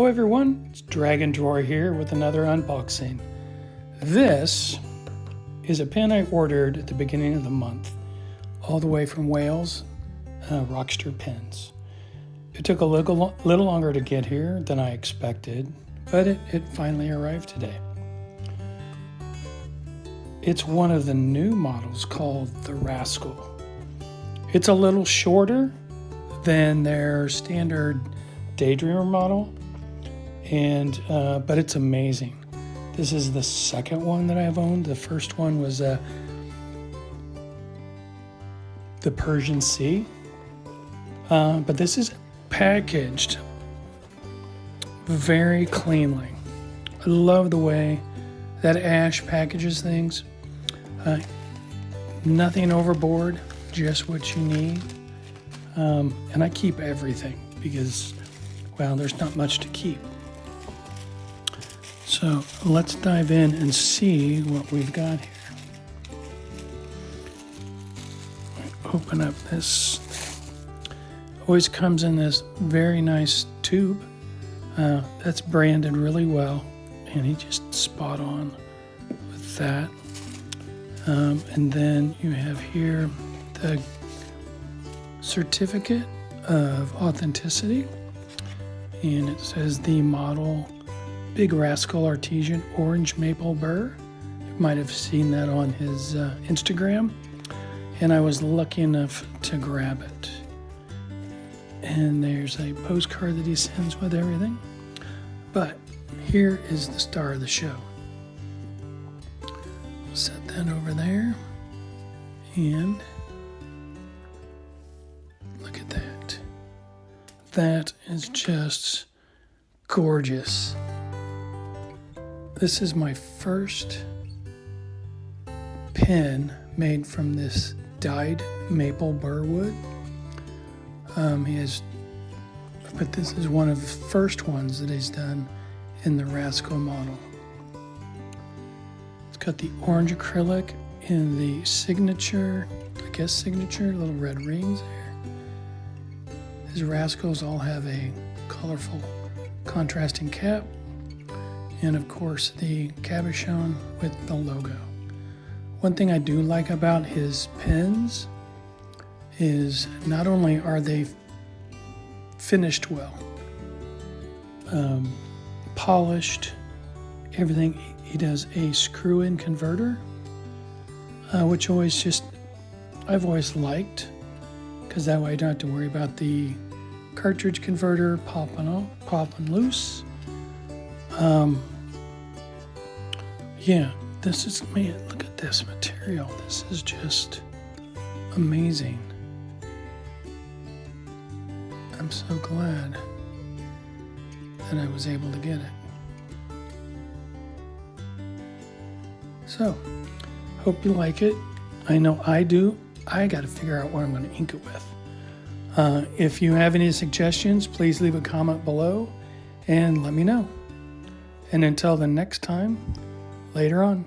Hello everyone, it's Dragon Drawer here with another unboxing. This is a pen I ordered at the beginning of the month, all the way from Wales, Rockster Pens. It took a little longer to get here than I expected, but it finally arrived today. It's one of the new models called the Rascal. It's a little shorter than their standard Daydreamer model, and but it's amazing. This is the second one that I've owned. The first one was the Persian Sea, but this is packaged very cleanly. I love the way that Ash packages things. Nothing overboard, just what you need. And I keep everything because, well, there's not much to keep. So let's dive in and see what we've got here. Open up this. Always comes in this very nice tube that's branded really well, and he just spot on with that. And then you have here the certificate of authenticity, and it says the model Big Rascal Artesian Orange Maple Burl. You might have seen that on his Instagram, and I was lucky enough to grab it. And there's a postcard that he sends with everything. But here is the star of the show. Set that over there, and look at that. That is just gorgeous. This is my first pen made from this dyed maple burr wood. But this is one of the first ones that he's done in the Rascal model. It's got the orange acrylic in the signature, little red rings there. His Rascals all have a colorful contrasting cap, and of course the cabochon with the logo. One thing I do like about his pens is not only are they finished well, polished, everything. He does a screw-in converter, which I've always liked, because that way I don't have to worry about the cartridge converter popping loose. Yeah, this is, man, look at this material. This is just amazing. I'm so glad that I was able to get it. So, hope you like it. I know I do. I got to figure out what I'm going to ink it with. If you have any suggestions, please leave a comment below and let me know. And until the next time, later on.